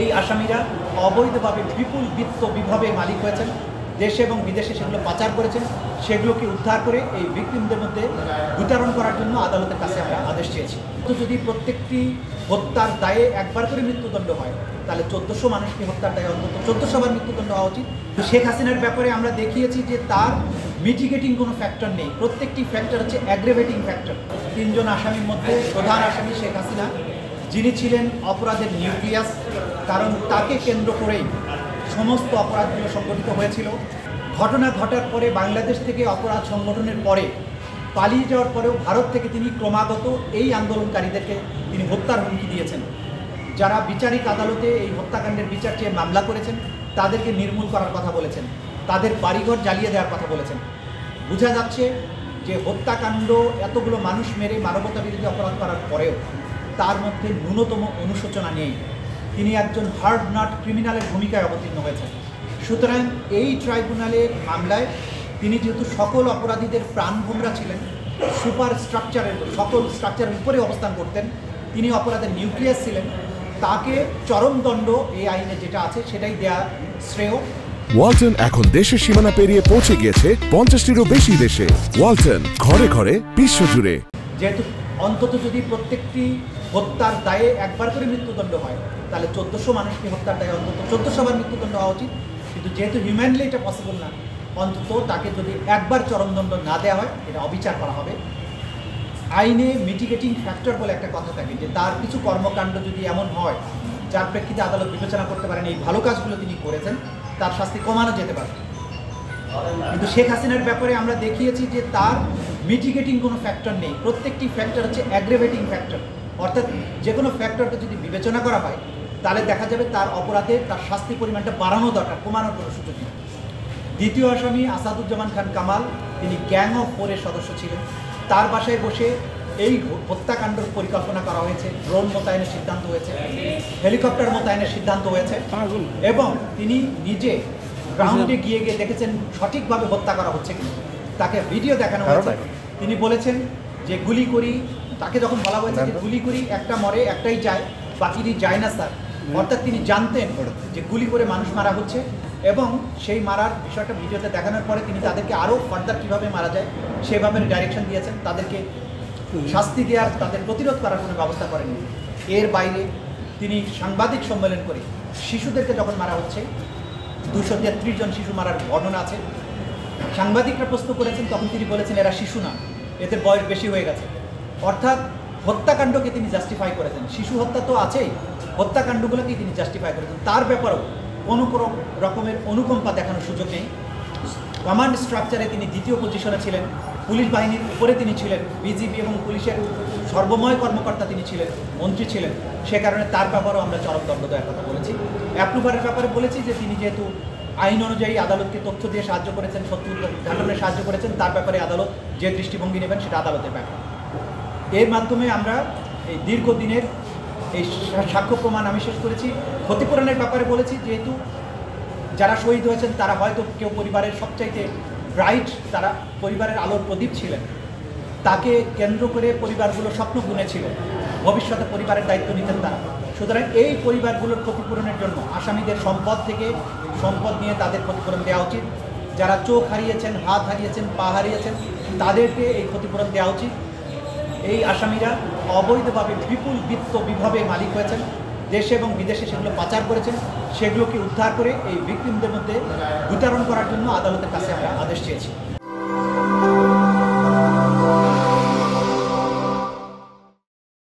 এই আসামিরা অবৈধভাবে বিপুল বিত্ত বিভবের মালিক হয়েছেন, দেশে এবং বিদেশে সেগুলো পাচার করেছেন। সেগুলোকে উদ্ধার করে এই ভিকটিমদের মধ্যে বিতরণ করার জন্য আদালতের কাছে আমরা আদেশ চেয়েছি। তো যদি প্রত্যেকটি হত্যার দায়ে একবার করে মৃত্যুদণ্ড হয়, তাহলে 1400 মানুষকে হত্যার দায়ে অন্তত 1400 বার মৃত্যুদণ্ড হওয়া উচিত। তো শেখ হাসিনার ব্যাপারে আমরা দেখিয়েছি যে তার মিটিগেটিং কোনো ফ্যাক্টর নেই, প্রত্যেকটি ফ্যাক্টর হচ্ছে অ্যাগ্রেভেটিং ফ্যাক্টর। 3 জন আসামির মধ্যে প্রধান আসামি শেখ হাসিনা, যিনি ছিলেন অপরাধের নিউক্লিয়াস, কারণ তাকে কেন্দ্র করেই সমস্ত অপরাধগুলো সংগঠিত হয়েছিল। ঘটনা ঘটার পরে বাংলাদেশ থেকে অপরাধ সংগঠনের পরে পালিয়ে যাওয়ার পরেও ভারত থেকে তিনি ক্রমাগত এই আন্দোলনকারীদেরকে তিনি হত্যার হুমকি দিয়েছেন। যারা বিচারিক আদালতে এই হত্যাকাণ্ডের বিচার চেয়ে মামলা করেছেন তাদেরকে নির্মূল করার কথা বলেছেন, তাদের বাড়িঘর জ্বালিয়ে দেওয়ার কথা বলেছেন। বোঝা যাচ্ছে যে হত্যাকাণ্ড এতগুলো মানুষ মেরে মানবতা বিরোধী অপরাধ করার পরেও তার মধ্যে ন্যূনতম অনুশোচনা নেই। তিনি একজন হার্ড নট ক্রিমিনালের ভূমিকায় অবতীর্ণ হয়েছেন। সুতরাং এই ট্রাইব্যুনালের মামলায় তিনি যেহেতু সকল অপরাধীদের প্রাণভোমরা ছিলেন, সুপার স্ট্রাকচারের সকল স্ট্রাকচারের উপরে অবস্থান করতেন, তিনি অপরাধের নিউক্লিয়াস ছিলেন, তাকে চরম দণ্ড এই আইনে যেটা আছে সেটাই দেয়া শ্রেয়। ওয়ালটন এখন দেশের সীমানা পেরিয়ে পৌঁছে গিয়েছে 50টিরও বেশি দেশে। ওয়ালটন, ঘরে ঘরে বিশ্বজুড়ে। যেহেতু অন্তত যদি প্রত্যেকটি হত্যার দায়ে একবার করে মৃত্যুদণ্ড হয়, তাহলে 1400 মানুষকে হত্যার দায়ে অন্তত 1400 বার মৃত্যুদণ্ড হওয়া উচিত। কিন্তু যেহেতু হিউম্যানলি এটা পসিবল না, অন্তত তাকে যদি একবার চরমদণ্ড না দেওয়া হয়, এটা অবিচার করা হবে। আইনে মিটিগেটিং ফ্যাক্টর বলে একটা কথা থাকে, যে তার কিছু কর্মকাণ্ড যদি এমন হয় যার প্রেক্ষিতে আদালত বিবেচনা করতে পারেন এই ভালো কাজগুলো তিনি করেছেন, তার শাস্তি কমানো যেতে পারে। কিন্তু শেখ হাসিনার ব্যাপারে আমরা দেখিয়েছি যে তার মিটিগেটিং কোনো ফ্যাক্টর নেই, প্রত্যেকটি ফ্যাক্টর হচ্ছে অ্যাগ্রেভেটিং ফ্যাক্টর। অর্থাৎ যে কোনো ফ্যাক্টরকে যদি বিবেচনা করা হয় তাহলে দেখা যাবে তার অপরাধে তার শাস্তি পরিমাণটা বাড়ানো দরকার, কমানোর কোনো সুযোগ নেই। দ্বিতীয় আসামি আসাদুজ্জামান খান কামাল, তিনি গ্যাং অফ 4-এর সদস্য ছিলেন। তার বাসায় বসে এই হত্যাকাণ্ডের পরিকল্পনা করা হয়েছে, ড্রোন মোতায়েনের সিদ্ধান্ত হয়েছে, হেলিকপ্টার মোতায়েনের সিদ্ধান্ত হয়েছে, এবং তিনি নিজে গ্রাউন্ডে গিয়ে দেখেছেন সঠিকভাবে হত্যা করা হচ্ছে কিনা। তাকে ভিডিও দেখানো হয়েছে, তিনি বলেছেন যে গুলি করি, তাকে যখন বলা হয়েছে যে গুলি করি একটা মরে একটাই যায়, বাকিটি যায় না স্যার। অর্থাৎ তিনি জানতেন যে গুলি করে মানুষ মারা হচ্ছে, এবং সেই মারার বিষয়টা ভিডিওতে দেখানোর পরে তিনি তাদেরকে আরও ফার্দার কীভাবে মারা যায় সেভাবে ডাইরেকশন দিয়েছেন, তাদেরকে শাস্তি দেওয়ার, তাদের প্রতিরোধ করার কোনো ব্যবস্থা করেননি। এর বাইরে তিনি সাংবাদিক সম্মেলন করে শিশুদেরকে যখন মারা হচ্ছে, 233 জন শিশু মারার বর্ণনা আছে, সাংবাদিকরা প্রশ্ন করেছেন, তখন তিনি বলেছেন এরা শিশু না, এদের বয়স বেশি হয়ে গেছে। অর্থাৎ হত্যাকাণ্ডকে তিনি জাস্টিফাই করেছেন, শিশু হত্যা তো আছেই, হত্যাকাণ্ডগুলোকেই তিনি জাস্টিফাই করেছেন। তার ব্যাপারেও কোনো রকমের অনুকম্পা দেখানোর সুযোগ নেই। কমান্ড স্ট্রাকচারে তিনি দ্বিতীয় পজিশনে ছিলেন, পুলিশ বাহিনীর উপরে তিনি ছিলেন, বিজিবি এবং পুলিশের সর্বময় কর্মকর্তা তিনি ছিলেন, মন্ত্রী ছিলেন। সে কারণে তার ব্যাপারেও আমরা চরম দণ্ড দেওয়ার কথা বলেছি। অ্যাপ্রুভারের ব্যাপারে বলেছি যে তিনি যেহেতু আইন অনুযায়ী আদালতকে তথ্য দিয়ে সাহায্য করেছেন, সত্য উদ্ঘাটনে সাহায্য করেছেন, তার ব্যাপারে আদালত যে দৃষ্টিভঙ্গি নেবেন সেটা আদালতের ব্যাপার। এর মাধ্যমে আমরা এই দীর্ঘদিনের এই সাক্ষ্য প্রমাণ আমি শেষ করেছি। ক্ষতিপূরণের ব্যাপারে বলেছি, যেহেতু যারা শহীদ হয়েছেন তারা হয়তো কেউ পরিবারের সবচাইতে ব্রাইট, তারা পরিবারের আলোর প্রদীপ ছিলেন, তাকে কেন্দ্র করে পরিবারগুলো স্বপ্ন বুনেছিল, ভবিষ্যতে পরিবারের দায়িত্ব নিতেন তারা। সুতরাং এই পরিবারগুলোর ক্ষতিপূরণের জন্য আসামিদের সম্পদ থেকে সম্পদ নিয়ে তাদের ক্ষতিপূরণ দেওয়া উচিত। যারা চোখ হারিয়েছেন, হাত হারিয়েছেন, পা হারিয়েছেন, তাদেরকে এই ক্ষতিপূরণ দেওয়া উচিত। এই আসামিরা অবৈধভাবে বিপুল বিত্ত বিভবের মালিক হয়েছেন, দেশে এবং বিদেশে সেগুলো পাচার করেছেন। সেগুলোকে উদ্ধার করে এই ভিকটিমদের মধ্যে বিতরণ করার জন্য আদালতের কাছে আমরা আদেশ চেয়েছি।